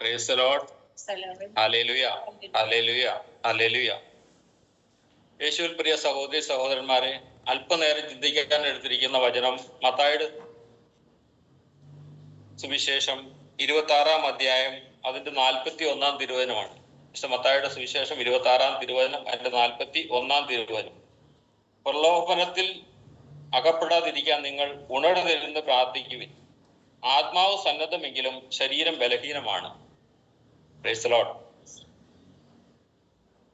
Praise the Lord. Hallelujah, hallelujah, hallelujah. യേശുവിൽ പ്രിയ സഹോദരി സഹോദരന്മാരെ, അല്പനേരം ചിന്തിക്കാൻ എടുത്തിരിക്കുന്ന വചനം മത്തായിയുടെ സുവിശേഷം 26-ാം അധ്യായം അതിന്റെ 41-ാം തിരുവചനമാണ്. മത്തായിയുടെ സുവിശേഷം 26-ാം തിരുവചനം അതിന്റെ 41-ാം തിരുവചനം. പ്രലോഭനത്തിൽ അകപ്പെടാതിരിക്കാൻ നിങ്ങൾ ഉണർന്നിരുന്ന് പ്രാർത്ഥിക്കുവിൻ. ആത്മാവ് സന്നദ്ധമെങ്കിലും ശരീരം ബലഹീനമാണ്. Praise the Lord.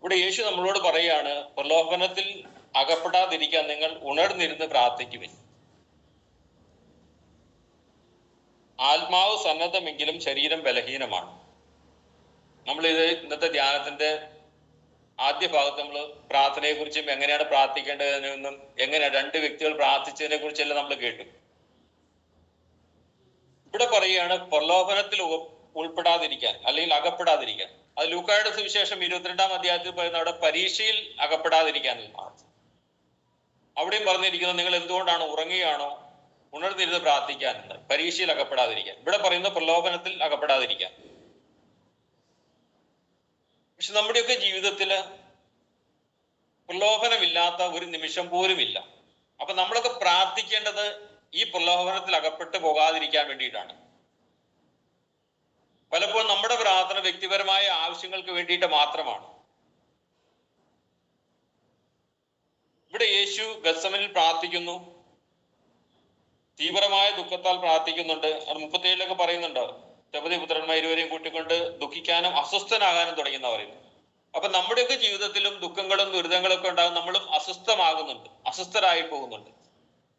ഇവിടെ യേശു നമ്മളോട് പറയാണ്, പ്രലോഭനത്തിൽ അകപ്പെടാതിരിക്കാൻ നിങ്ങൾ ഉണർന്നിരുന്ന് പ്രാർത്ഥിക്കുവിൻ. ആത്മാവ് സന്നദ്ധമെങ്കിലും ശരീരം ബലഹീനമാണ്. നമ്മളിത് ഇന്നത്തെ ധ്യാനത്തിന്റെ ആദ്യ ഭാഗത്ത് നമ്മൾ പ്രാർത്ഥനയെ കുറിച്ചും എങ്ങനെയാണ് പ്രാർത്ഥിക്കേണ്ടതെന്നും എങ്ങനെയാണ് രണ്ട് വ്യക്തികൾ പ്രാർത്ഥിച്ചതിനെ കുറിച്ചെല്ലാം നമ്മൾ കേട്ടു. ഇവിടെ പറയുകയാണ് പ്രലോഭനത്തിൽ ഉൾപ്പെടാതിരിക്കാൻ അല്ലെങ്കിൽ അകപ്പെടാതിരിക്കാൻ. അത് ലൂക്കായുടെ സുവിശേഷം 22-ാം അധ്യായത്തിൽ പറയുന്ന അവിടെ പരീക്ഷയിൽ അകപ്പെടാതിരിക്കാൻ. അവിടെയും പറഞ്ഞിരിക്കുന്നത് നിങ്ങൾ എന്തുകൊണ്ടാണ് ഉറങ്ങുകയാണോ ഉണർന്നിരുന്ന് പ്രാർത്ഥിക്കാൻ എന്ന്. പരീക്ഷയിൽ അകപ്പെടാതിരിക്കാൻ. ഇവിടെ പറയുന്ന പ്രലോഭനത്തിൽ അകപ്പെടാതിരിക്കാൻ. പക്ഷെ നമ്മുടെയൊക്കെ ജീവിതത്തില് പ്രലോഭനമില്ലാത്ത ഒരു നിമിഷം പോലും ഇല്ല. അപ്പൊ നമ്മളൊക്കെ പ്രാർത്ഥിക്കേണ്ടത് ഈ പ്രലോഭനത്തിൽ അകപ്പെട്ടു പോകാതിരിക്കാൻ വേണ്ടിയിട്ടാണ്. പലപ്പോഴും നമ്മുടെ പ്രാർത്ഥന വ്യക്തിപരമായ ആവശ്യങ്ങൾക്ക് വേണ്ടിയിട്ട് മാത്രമാണ്. ഇവിടെ യേശു ഗത്സമനിൽ പ്രാർത്ഥിക്കുന്നു, തീവ്രമായ ദുഃഖത്താൽ പ്രാർത്ഥിക്കുന്നുണ്ട്. അത് 37-ലൊക്കെ പറയുന്നുണ്ട്, സെബെദെയി പുത്രന്മാർ ഇരുവരെയും കൂട്ടിക്കൊണ്ട് ദുഃഖിക്കാനും അസ്വസ്ഥനാകാനും തുടങ്ങിയെന്ന് പറയുന്നു. അപ്പൊ നമ്മുടെയൊക്കെ ജീവിതത്തിലും ദുഃഖങ്ങളും ദുരിതങ്ങളും ഒക്കെ ഉണ്ടാകും. നമ്മളും അസ്വസ്ഥമാകുന്നുണ്ട്, അസ്വസ്ഥരായി പോകുന്നുണ്ട്.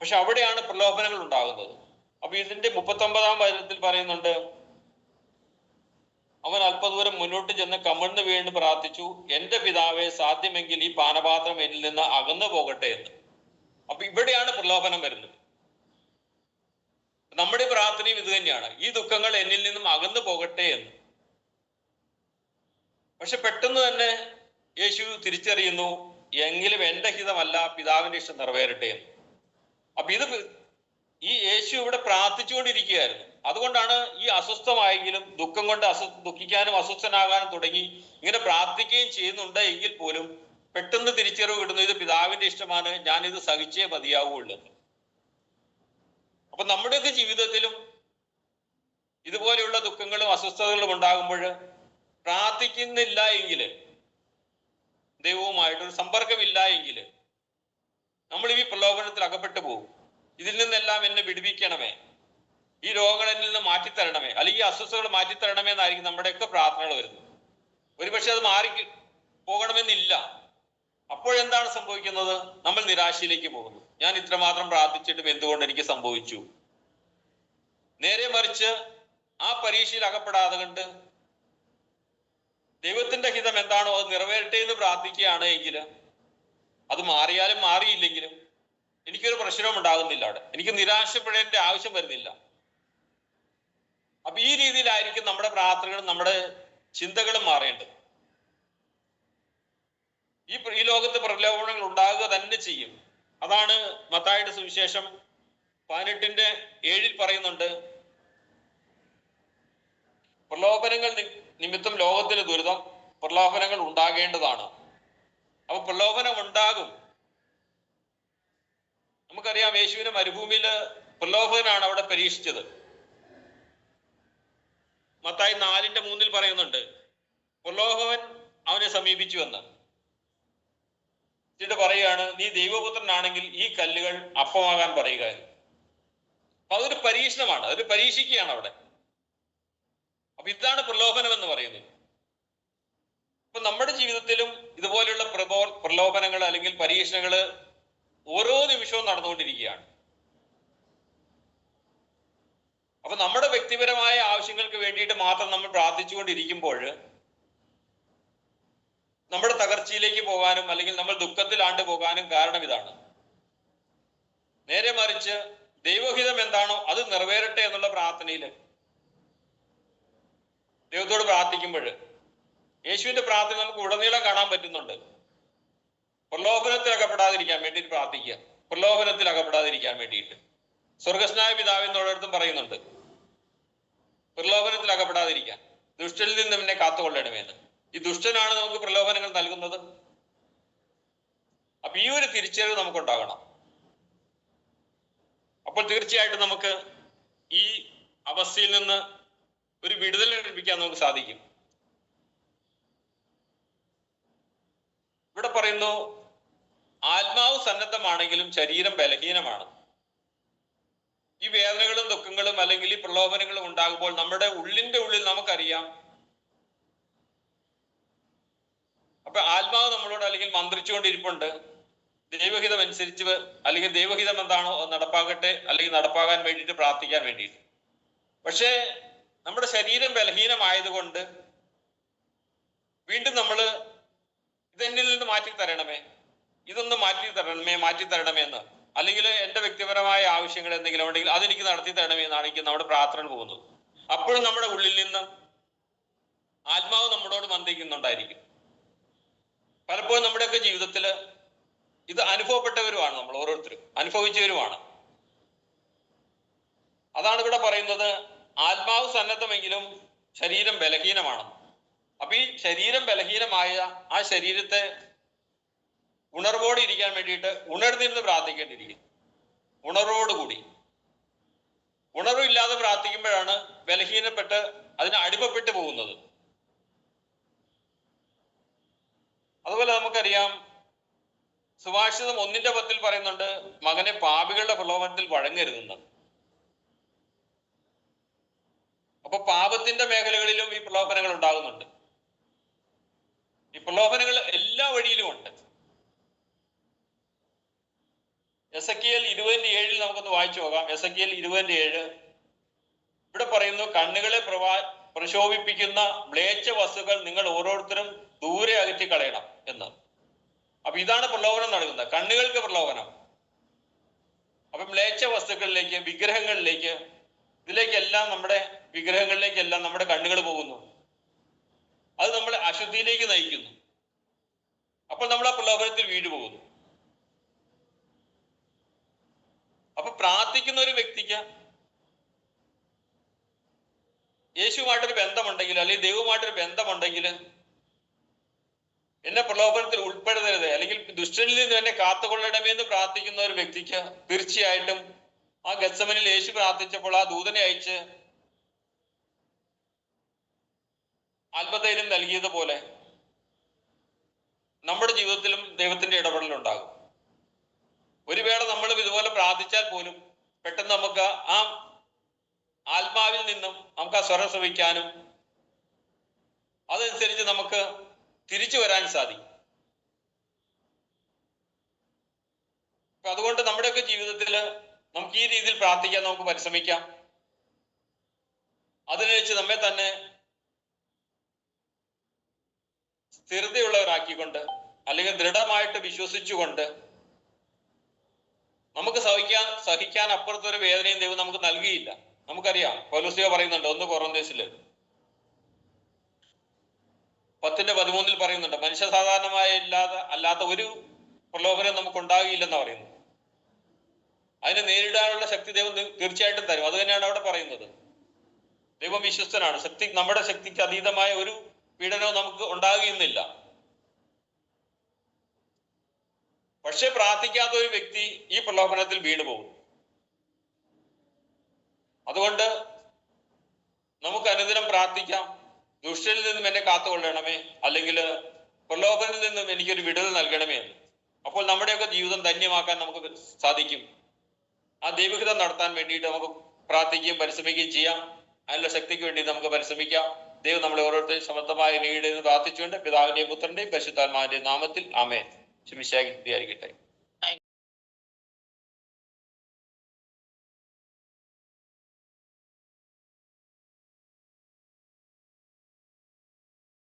പക്ഷെ അവിടെയാണ് പ്രലോഭനങ്ങൾ ഉണ്ടാകുന്നത്. അപ്പൊ ഇതിന്റെ 39-ാം വചനത്തിൽ പറയുന്നുണ്ട്, അവൻ അല്പദൂരം മുന്നോട്ട് ചെന്ന് കമിഴ്ന്ന് വീണ് പ്രാർത്ഥിച്ചു, എന്റെ പിതാവേ, സാധ്യമെങ്കിൽ ഈ പാനപാത്രം എന്നിൽ നിന്ന് അകന്നു പോകട്ടെ എന്ന്. അപ്പൊ ഇവിടെയാണ് പ്രലോഭനം വരുന്നത്. നമ്മുടെ പ്രാർത്ഥനയും ഇത് തന്നെയാണ്, ഈ ദുഃഖങ്ങൾ എന്നിൽ നിന്നും അകന്നു പോകട്ടെ എന്ന്. പക്ഷെ പെട്ടെന്ന് തന്നെ യേശു തിരിച്ചറിയുന്നു, എങ്കിലും എന്റെ ഹിതമല്ല പിതാവിന്റെ ഇഷ്ടം നിറവേറട്ടെ എന്ന്. അപ്പൊ ഈ യേശു ഇവിടെ പ്രാർത്ഥിച്ചുകൊണ്ടിരിക്കുകയായിരുന്നു. അതുകൊണ്ടാണ് ഈ അസ്വസ്ഥമായെങ്കിലും ദുഃഖം കൊണ്ട് ദുഃഖിക്കാനും അസ്വസ്ഥനാകാനും തുടങ്ങി ഇങ്ങനെ പ്രാർത്ഥിക്കുകയും ചെയ്യുന്നുണ്ട് എങ്കിൽ പോലും പെട്ടെന്ന് തിരിച്ചറിവ് കിട്ടുന്നു, ഇത് പിതാവിന്റെ ഇഷ്ടമാണ്, ഞാൻ ഇത് സഹിച്ചേ മതിയാവുള്ളൂ. അപ്പൊ നമ്മുടെയൊക്കെ ജീവിതത്തിലും ഇതുപോലെയുള്ള ദുഃഖങ്ങളും അസ്വസ്ഥതകളും ഉണ്ടാകുമ്പോൾ പ്രാർത്ഥിക്കുന്നില്ല എങ്കിൽ, ദൈവവുമായിട്ടൊരു സമ്പർക്കമില്ല എങ്കിൽ നമ്മൾ ഈ പ്രലോഭനത്തിൽ അകപ്പെട്ടു പോകും. ഇതിൽ നിന്നെല്ലാം എന്നെ വിടുവിക്കണമേ, ഈ രോഗങ്ങൾ എന്നിൽ നിന്ന് മാറ്റിത്തരണമേ, അല്ലെങ്കിൽ ഈ അസ്വസ്ഥതകൾ മാറ്റിത്തരണമേ എന്നായിരിക്കും നമ്മുടെയൊക്കെ പ്രാർത്ഥനകൾ വരുന്നത്. ഒരുപക്ഷെ അത് മാറി പോകണമെന്നില്ല. അപ്പോഴെന്താണ് സംഭവിക്കുന്നത്? നമ്മൾ നിരാശയിലേക്ക് പോകുന്നു. ഞാൻ ഇത്രമാത്രം പ്രാർത്ഥിച്ചിട്ടും എന്തുകൊണ്ട് എനിക്ക് സംഭവിച്ചു? നേരെ മറിച്ച് ആ പരീക്ഷയിൽ അകപ്പെടാതെ കണ്ട് ദൈവത്തിന്റെ ഹിതം എന്താണോ അത് നിറവേറട്ടെ എന്ന് പ്രാർത്ഥിക്കുകയാണ് എങ്കിൽ അത് മാറിയാലും മാറിയില്ലെങ്കിലും എനിക്കൊരു പ്രശ്നവും ഉണ്ടാകുന്നില്ല. അവിടെ എനിക്ക് നിരാശപ്പെടേണ്ട ആവശ്യം വരുന്നില്ല. അപ്പൊ ഈ രീതിയിലായിരിക്കും നമ്മുടെ പ്രാർത്ഥനകളും നമ്മുടെ ചിന്തകളും മാറേണ്ടത്. ഈ ലോകത്ത് പ്രലോഭനങ്ങൾ ഉണ്ടാകുക തന്നെ ചെയ്യും. അതാണ് മത്തായിയുടെ സുവിശേഷം 18-7 പറയുന്നുണ്ട്, പ്രലോഭനങ്ങൾ നിമിത്തം ലോകത്തിന് ദുരിതം, പ്രലോഭനങ്ങൾ ഉണ്ടാകേണ്ടതാണ്. അപ്പൊ പ്രലോഭനം ഉണ്ടാകും. നമുക്കറിയാം, യേശുവിനെ മരുഭൂമിയില് പ്രലോഭനാണ് അവിടെ പരീക്ഷിച്ചത്. മത്തായി 4:3 പറയുന്നുണ്ട്, പ്രലോഭകൻ അവനെ സമീപിച്ചു എന്ന്. എന്നിട്ട് പറയുകയാണ്, നീ ദൈവപുത്രനാണെങ്കിൽ ഈ കല്ലുകൾ അപ്പമാകാൻ പറയുക എന്ന്. അപ്പൊ അതൊരു പരീക്ഷണമാണ്, അതൊരു പരീക്ഷിക്കുകയാണ് അവിടെ. അപ്പൊ ഇതാണ് പ്രലോഭനം എന്ന് പറയുന്നത്. അപ്പൊ നമ്മുടെ ജീവിതത്തിലും ഇതുപോലെയുള്ള പ്രലോഭനങ്ങൾ അല്ലെങ്കിൽ പരീക്ഷണങ്ങള് ഓരോ നിമിഷവും നടന്നുകൊണ്ടിരിക്കുകയാണ്. അപ്പൊ നമ്മുടെ വ്യക്തിപരമായ ആവശ്യങ്ങൾക്ക് വേണ്ടിയിട്ട് മാത്രം നമ്മൾ പ്രാർത്ഥിച്ചുകൊണ്ടിരിക്കുമ്പോൾ നമ്മുടെ തകർച്ചയിലേക്ക് പോകാനും അല്ലെങ്കിൽ നമ്മൾ ദുഃഖത്തിലാണ്ട് പോകാനും കാരണം ഇതാണ്. നേരെ മറിച്ച് ദൈവഹിതം എന്താണോ അത് നിറവേറട്ടെ എന്നുള്ള പ്രാർത്ഥനയില് ദൈവത്തോട് പ്രാർത്ഥിക്കുമ്പോൾ യേശുവിന്റെ പ്രാർത്ഥന നമുക്ക് ഉടനീളം കാണാൻ പറ്റുന്നുണ്ട്. പ്രലോഭനത്തിൽ അകപ്പെടാതിരിക്കാൻ വേണ്ടിയിട്ട് പ്രാർത്ഥിക്കുക, പ്രലോഭനത്തിൽ അകപ്പെടാതിരിക്കാൻ വേണ്ടിയിട്ട്. സ്വർഗസ്നായ പിതാവ് എന്നോടടുത്തും പറയുന്നുണ്ട്, പ്രലോഭനത്തിൽ അകപ്പെടാതിരിക്കാൻ. ദുഷ്ടനിൽ നിന്ന് എന്നെ കാത്തുകൊള്ളണമേന്ന്. ഈ ദുഷ്ടനാണ് നമുക്ക് പ്രലോഭനങ്ങൾ നൽകുന്നത്. അപ്പൊ ഈ ഒരു തിരിച്ചറിവ് നമുക്കുണ്ടാകണം. അപ്പോൾ തീർച്ചയായിട്ടും നമുക്ക് ഈ അവസ്ഥയിൽ നിന്ന് ഒരു വിടുതൽ ലഭിക്കാൻ നമുക്ക് സാധിക്കും. ഇവിടെ പറയുന്നു, ആത്മാവ് സന്നദ്ധമാണെങ്കിലും ശരീരം ബലഹീനമാണ്. ഈ വേദനകളും ദുഃഖങ്ങളും അല്ലെങ്കിൽ ഈ പ്രലോഭനങ്ങളും ഉണ്ടാകുമ്പോൾ നമ്മുടെ ഉള്ളിന്റെ ഉള്ളിൽ നമുക്കറിയാം, അപ്പൊ ആത്മാവ് നമ്മളോട് അല്ലെങ്കിൽ മന്ത്രിച്ചുകൊണ്ടിരിപ്പുണ്ട്, ദൈവഹിതം അനുസരിച്ച് അല്ലെങ്കിൽ ദൈവഹിതം എന്താണോ നടപ്പാകട്ടെ, അല്ലെങ്കിൽ നടപ്പാകാൻ വേണ്ടിയിട്ട് പ്രാർത്ഥിക്കാൻ വേണ്ടിയിട്ട്. പക്ഷേ നമ്മുടെ ശരീരം ബലഹീനമായതുകൊണ്ട് വീണ്ടും നമ്മൾ ഇതെന്നിൽ നിന്ന് മാറ്റി തരണമേ, ഇതൊന്ന് മാറ്റി തരണമേ എന്ന്, അല്ലെങ്കിൽ എൻ്റെ വ്യക്തിപരമായ ആവശ്യങ്ങൾ എന്തെങ്കിലും ഉണ്ടെങ്കിൽ അതെനിക്ക് നടത്തി തരണമേ എന്നാണെങ്കിൽ നമ്മുടെ പ്രാർത്ഥന പോകുന്നത്. അപ്പോഴും നമ്മുടെ ഉള്ളിൽ നിന്ന് ആത്മാവ് നമ്മളോട് മന്ത്രിക്കുന്നുണ്ടായിരിക്കും. പലപ്പോഴും നമ്മുടെയൊക്കെ ജീവിതത്തിൽ ഇത് അനുഭവപ്പെട്ടവരുമാണ്, നമ്മൾ ഓരോരുത്തരും അനുഭവിച്ചവരുമാണ്. അതാണ് ഇവിടെ പറയുന്നത്, ആത്മാവ് സന്നദ്ധമെങ്കിലും ശരീരം ബലഹീനമാണ്. അപ്പൊ ഈ ശരീരം ബലഹീനമായ ആ ശരീരത്തെ ഉണർവോടെ ഇരിക്കാൻ വേണ്ടിയിട്ട് ഉണർന്നിരുന്ന് പ്രാർത്ഥിക്കേണ്ടിയിരിക്കും. ഉണർവോടുകൂടി. ഉണർവില്ലാതെ പ്രാർത്ഥിക്കുമ്പോഴാണ് ബലഹീനപ്പെട്ട് അതിന് അടിമപ്പെട്ടു പോകുന്നത്. അതുപോലെ നമുക്കറിയാം, സുഭാഷിതം 1:10 പറയുന്നുണ്ട്, മകനെ പാപികളുടെ പ്രലോഭനത്തിൽ വഴങ്ങരുതെന്ന്. അപ്പൊ പാപത്തിന്റെ മേഖലകളിലും ഈ പ്രലോഭനങ്ങൾ ഉണ്ടാകുന്നുണ്ട്. ഈ പ്രലോഭനങ്ങൾ എല്ലാ വഴിയിലും ഉണ്ട്. എസെക്കിയേൽ 20:7 നമുക്കൊന്ന് വായിച്ചു നോക്കാം. എസെക്കിയേൽ 20:7 ഇവിടെ പറയുന്നു, കണ്ണുകളെ പ്രശോഭിപ്പിക്കുന്ന മ്ലേച്ഛ വസ്തുക്കൾ നിങ്ങൾ ഓരോരുത്തരും ദൂരെ അകറ്റി കളയണം എന്ന്. അപ്പൊ ഇതാണ് പ്രലോഭനം നൽകുന്നത്, കണ്ണുകൾക്ക് പ്രലോഭനം. അപ്പൊ മ്ലേച്ഛ വസ്തുക്കളിലേക്ക്, വിഗ്രഹങ്ങളിലേക്ക്, ഇതിലേക്കെല്ലാം, നമ്മുടെ വിഗ്രഹങ്ങളിലേക്കെല്ലാം നമ്മുടെ കണ്ണുകൾ പോകുന്നു. അത് നമ്മളെ അശുദ്ധിയിലേക്ക് നയിക്കുന്നു. അപ്പോൾ നമ്മൾ ആ പ്രലോഭനത്തിൽ വീണുപോകുന്നു. അപ്പൊ പ്രാർത്ഥിക്കുന്ന ഒരു വ്യക്തിക്ക് യേശുവുമായിട്ടൊരു ബന്ധമുണ്ടെങ്കിൽ, അല്ലെങ്കിൽ ദൈവവുമായിട്ടൊരു ബന്ധമുണ്ടെങ്കിൽ, എന്നെ പ്രലോഭനത്തിൽ ഉൾപ്പെടുത്തരുത്, അല്ലെങ്കിൽ ദുഷ്ടനിൽ നിന്ന് എന്നെ കാത്തുകൊള്ളണമേ എന്ന് പ്രാർത്ഥിക്കുന്ന ഒരു വ്യക്തിക്ക് തീർച്ചയായിട്ടും ആ ഗത്സമനിൽ യേശു പ്രാർത്ഥിച്ചപ്പോൾ ആ ദൂതനെ അയച്ച് ആത്മധൈര്യം നൽകിയതുപോലെ നമ്മുടെ ജീവിതത്തിലും ദൈവത്തിന്റെ ഇടപെടലുണ്ടാകും. ഒരു വേള നമ്മളും ഇതുപോലെ പ്രാർത്ഥിച്ചാൽ പോലും പെട്ടെന്ന് നമുക്ക് ആ ആത്മാവിൽ നിന്നും നമുക്ക് ആ സ്വരം ശ്രവിക്കാനും അതനുസരിച്ച് നമുക്ക് തിരിച്ചു വരാൻ സാധിക്കും. അപ്പൊ അതുകൊണ്ട് നമ്മുടെയൊക്കെ ജീവിതത്തിൽ നമുക്ക് ഈ രീതിയിൽ പ്രാർത്ഥിക്കാൻ നമുക്ക് പരിശ്രമിക്കാം. അതിനനുസരിച്ച് നമ്മെ തന്നെ സ്ഥിരതയുള്ളവരാക്കിക്കൊണ്ട്, അല്ലെങ്കിൽ ദൃഢമായിട്ട് വിശ്വസിച്ചുകൊണ്ട്, നമുക്ക് സഹിക്കാൻ അപ്പുറത്തൊരു വേദനയും ദൈവം നമുക്ക് നൽകിയില്ല. നമുക്കറിയാം, പൗലോസ് പറയുന്നുണ്ട് 1 കൊറിന്തോസിൽ 10:13 പറയുന്നുണ്ട്, മനുഷ്യ സാധാരണമായ അല്ലാത്ത ഒരു പ്രലോഭനം നമുക്ക് ഉണ്ടാകില്ലെന്ന് പറയുന്നു. അതിനെ നേരിടാനുള്ള ശക്തി ദൈവം തീർച്ചയായിട്ടും തരും. അത് തന്നെയാണ് അവിടെ പറയുന്നത്. ദൈവം വിശ്വസ്തനാണ്. നമ്മുടെ ശക്തിക്ക് അതീതമായ ഒരു പീഡനവും നമുക്ക് ഉണ്ടാകുന്നില്ല. പക്ഷെ പ്രാർത്ഥിക്കാത്ത ഒരു വ്യക്തി ഈ പ്രലോഭനത്തിൽ വീണുപോകും. അതുകൊണ്ട് നമുക്ക് അനുദിനം പ്രാർത്ഥിക്കാം, ദുഷ്ടനിൽ നിന്നും എന്നെ കാത്തുകൊള്ളണമേ, അല്ലെങ്കിൽ പ്രലോഭനത്തിൽ നിന്നും എനിക്കൊരു വിടുതൽ നൽകണമേ എന്ന്. അപ്പോൾ നമ്മുടെയൊക്കെ ജീവിതം ധന്യമാക്കാൻ നമുക്ക് സാധിക്കും. ആ ദൈവഹിതം നടത്താൻ വേണ്ടിയിട്ട് നമുക്ക് പ്രാർത്ഥിക്കുകയും പരിശ്രമിക്കുകയും ചെയ്യാം. അതിനുള്ള ശക്തിക്ക് വേണ്ടി നമുക്ക് പരിശ്രമിക്കാം. ദൈവം നമ്മളെ ഓരോരുത്തരും സമർത്ഥമായ നീടെന്ന് പ്രാർത്ഥിച്ചുകൊണ്ട് പിതാവിന്റെയും പുത്രന്റെയും പരിശുദ്ധാത്മാവിന്റെയും നാമത്തിൽ ആമേൻ. ശിമിശിഹായ്ക്ക് സ്തുതിയായിരിക്കട്ടെ.